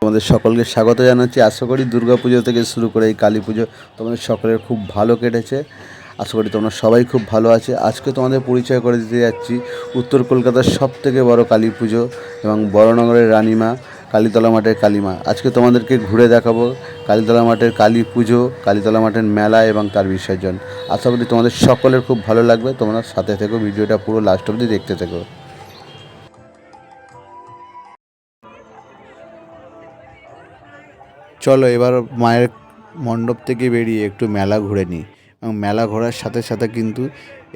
তোমাদের সকলকে স্বাগত জানাচ্ছি। আশা করি দুর্গাপুজো থেকে শুরু করে এই কালী পুজো তোমাদের সকলের খুব ভালো কেটেছে। আশা করি তোমরা সবাই খুব ভালো আছে। আজকে তোমাদের পরিচয় করে দিতে যাচ্ছি উত্তর কলকাতার সবথেকে বড় কালী পুজো এবং বড়নগরের রানীমা কালীতলা মাঠের কালীমা। আজকে তোমাদেরকে ঘুরে দেখাবো কালীতলা মাঠের কালী পুজো, কালীতলা মাঠের মেলা এবং তার বিসর্জন। আশা করি তোমাদের সকলের খুব ভালো লাগবে। তোমরা সাথে থেকো, ভিডিওটা পুরো লাস্ট অবধি দেখতে থেকো। চলো এবার মায়ের মণ্ডপ থেকে বেরিয়ে একটু মেলা ঘুরে নিই। এবং মেলা ঘোরার সাথে সাথে কিন্তু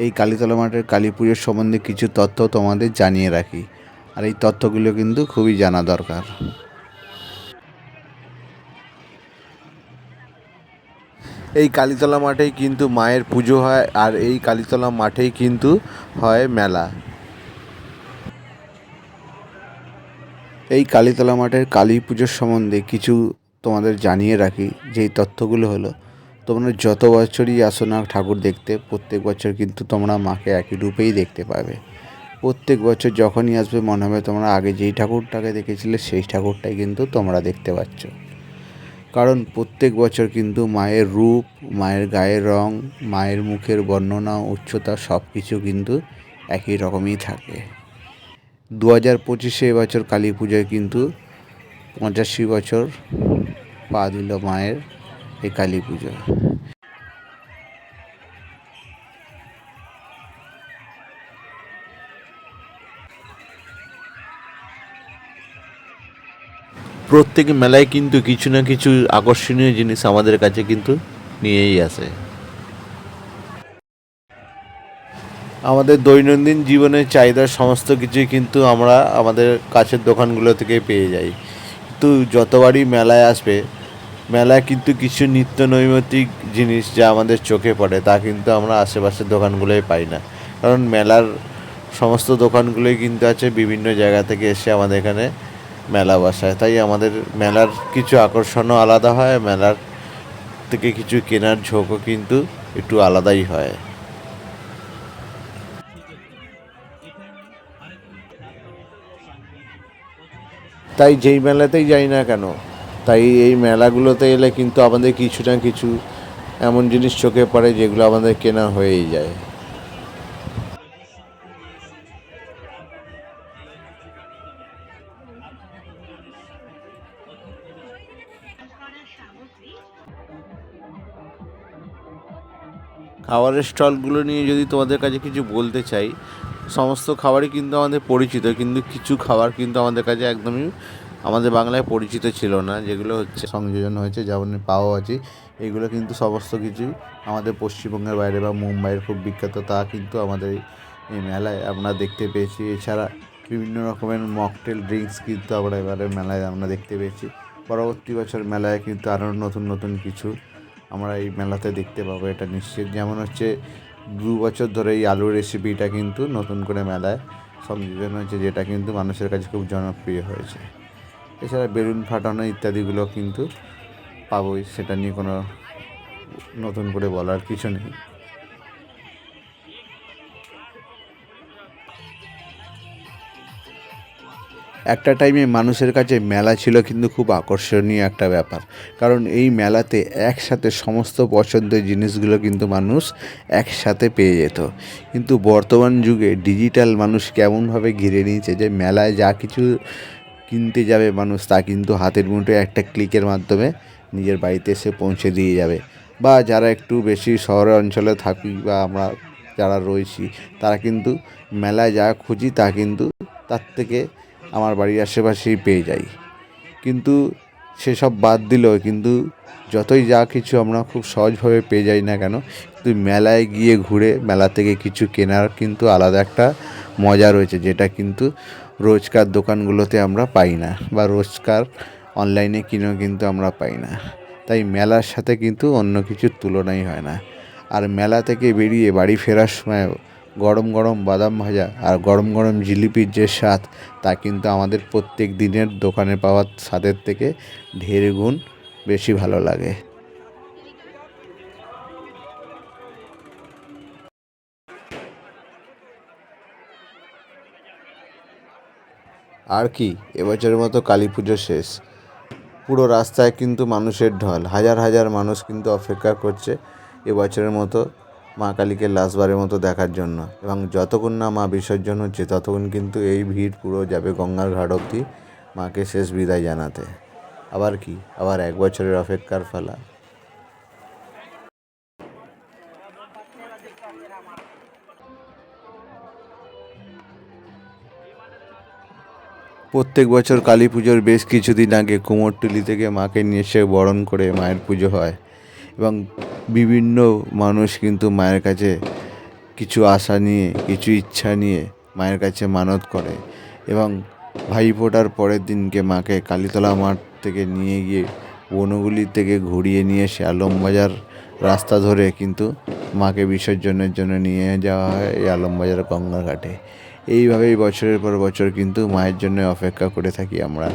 এই কালীতলা মাঠের কালী পুজোর সম্বন্ধে কিছু তথ্য তোমাদের জানিয়ে রাখি। আর এই তথ্যগুলো কিন্তু খুবই জানা দরকার। এই কালীতলা মাঠেই কিন্তু মায়ের পুজো হয়, আর এই কালীতলা মাঠেই কিন্তু হয় মেলা। এই কালীতলা মাঠের কালী পুজোর সম্বন্ধে কিছু তোমাদের জানিয়ে রাখি। যেই তথ্যগুলো হলো, তোমরা যত বছরই আসো না ঠাকুর দেখতে, প্রত্যেক বছর কিন্তু তোমরা মাকে একই রূপেই দেখতে পাবে। প্রত্যেক বছর যখনই আসবে মনে হবে তোমরা আগে যেই ঠাকুরটাকে দেখেছিলে সেই ঠাকুরটাই কিন্তু তোমরা দেখতে পাচ্ছ। কারণ প্রত্যেক বছর কিন্তু মায়ের রূপ, মায়ের গায়ের রং, মায়ের মুখের বর্ণনা, উচ্চতা সব কিছু কিন্তু একই রকমই থাকে। 2025 এবছর কালী পুজোয় কিন্তু 85 বছর পা দিল মায়ের এই কালী পুজো। প্রত্যেক মেলায় কিন্তু কিছু না কিছু আকর্ষণীয় জিনিস আমাদের কাছে কিন্তু নিয়েই আসে। আমাদের দৈনন্দিন জীবনের চাহিদার সমস্ত কিছুই কিন্তু আমরা আমাদের কাছের দোকানগুলো থেকে পেয়ে যাই। কিন্তু যতবারই মেলায় আসবে, মেলায় কিন্তু কিছু নিত্য নৈমিত্তিক জিনিস যা আমাদের চোখে পড়ে তা কিন্তু আমরা আশেপাশের দোকানগুলোয় পাই না। কারণ মেলার সমস্ত দোকানগুলোই কিন্তু আছে বিভিন্ন জায়গা থেকে এসে আমাদের এখানে মেলা বসায়। তাই আমাদের মেলার কিছু আকর্ষণও আলাদা হয়, মেলার থেকে কিছু কেনার ঝোঁকও কিন্তু একটু আলাদাই হয়। তাই যেই মেলাতেই যাই না কেন, তাই এই মেলাগুলোতে এলে কিন্তু আমাদের কিছু না কিছু এমন জিনিস চোখে পড়ে যেগুলো আমাদের কেনা হয়েই যায়। খাবারের স্টলগুলো নিয়ে যদি তোমাদের কাছে কিছু বলতে চাই, সমস্ত খাবারই কিন্তু আমাদের পরিচিত, কিন্তু কিছু খাবার কিন্তু আমাদের কাছে একদমই আমাদের বাংলায় পরিচিত ছিল না, যেগুলো হচ্ছে সংযোজন হয়েছে, যেমন পাওভাজি। এগুলো কিন্তু সমস্ত কিছুই আমাদের পশ্চিমবঙ্গের বাইরে বা মুম্বাইয়ের খুব বিখ্যাত, তা কিন্তু আমাদের এই মেলায় আমরা দেখতে পেয়েছি। এছাড়া বিভিন্ন রকমের মকটেল ড্রিঙ্কস কিন্তু আমরা এবারে মেলায় আমরা দেখতে পেয়েছি। পরবর্তী বছর মেলায় কিন্তু আরও নতুন নতুন কিছু আমরা এই মেলাতে দেখতে পাবো, এটা নিশ্চিত। যেমন হচ্ছে 2 বছর ধরে এই আলুর রেসিপিটা কিন্তু নতুন করে মেলায় সংযোজন হয়েছে, যেটা কিন্তু মানুষের কাছে খুব জনপ্রিয় হয়েছে। এছাড়া বেলুন ফাটানো ইত্যাদিগুলো কিন্তু পাবোই, সেটা নিয়ে কোনো নতুন করে বলার কিছু নেই। একটা টাইমে মানুষের কাছে মেলা ছিল কিন্তু খুব আকর্ষণীয় একটা ব্যাপার, কারণ এই মেলাতে একসাথে সমস্ত পছন্দের জিনিসগুলো কিন্তু মানুষ একসাথে পেয়ে যেত। কিন্তু বর্তমান যুগে ডিজিটাল মানুষ কেমনভাবে ঘিরে নিয়েছে যে মেলায় যা কিছু কিনতে যাবে মানুষ তা কিন্তু হাতের মুঠোয় একটা ক্লিকের মাধ্যমে নিজের বাড়িতে এসে পৌঁছে দিয়ে যাবে। বা যারা একটু বেশি শহরের অঞ্চলে থাকি বা আমরা যারা রয়েছি, তারা কিন্তু মেলায় যা খুঁজি তা কিন্তু তার থেকে আমার বাড়ির আশেপাশেই পেয়ে যাই। কিন্তু সেসব বাদ দিলেও কিন্তু যতই যা কিছু আমরা খুব সহজভাবে পেয়ে যাই না কেন, কিন্তু মেলায় গিয়ে ঘুরে মেলা থেকে কিছু কেনার কিন্তু আলাদা একটা মজা রয়েছে, যেটা কিন্তু রোজকার দোকানগুলোতে আমরা পাই না, বা রোজকার অনলাইনে কিনেও কিন্তু আমরা পাই না। তাই মেলার সাথে কিন্তু অন্য কিছুর তুলনাই হয় না। আর মেলা থেকে বেরিয়ে বাড়ি ফেরার সময় গরম গরম বাদাম ভাজা আর গরম গরম জিলিপির যে স্বাদ, তা কিন্তু আমাদের প্রত্যেক দিনের দোকানে পাওয়ার স্বাদের থেকে ঢের গুণ বেশি ভালো লাগে। আর কি, এবছরের মতো কালী পুজো শেষ। পুরো রাস্তায় কিন্তু মানুষের ঢল, হাজার হাজার মানুষ কিন্তু অপেক্ষা করছে এবছরের মতো মা কালীকে লাস্টবারের মতো দেখার জন্য। এবং যতক্ষণ না মা বিসর্জন হচ্ছে ততক্ষণ কিন্তু এই ভিড় পুরো যাবে গঙ্গার ঘাট অবধি মাকে শেষ বিদায় জানাতে। আবার কি, আবার 1 বছরের অপেক্ষার পালা। প্রত্যেক বছর কালী পুজোর বেশ কিছুদিন আগে কুমোরটুলি থেকে মাকে নিয়ে এসে বরণ করে মায়ের পুজো হয় এবং বিভিন্ন মানুষ কিন্তু মায়ের কাছে কিছু আশা নিয়ে, কিছু ইচ্ছা নিয়ে মায়ের কাছে মানত করে এবং ভাইফোঁটার পরের দিনকে মাকে কালীতলা মাঠ থেকে নিয়ে গিয়ে বনগুলি থেকে ঘুরিয়ে নিয়ে এসে আলমবাজার রাস্তা ধরে কিন্তু মাকে বিসর্জনের জন্য নিয়ে যাওয়া হয় এই আলমবাজার গঙ্গা ঘাটে। এইভাবেই বছরের পর বছর কিন্তু মায়ের জন্য অপেক্ষা করে থাকি আমরা।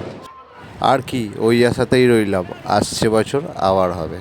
আর কি, ওই আশাতেই রইলাম, আসছে বছর আবার হবে।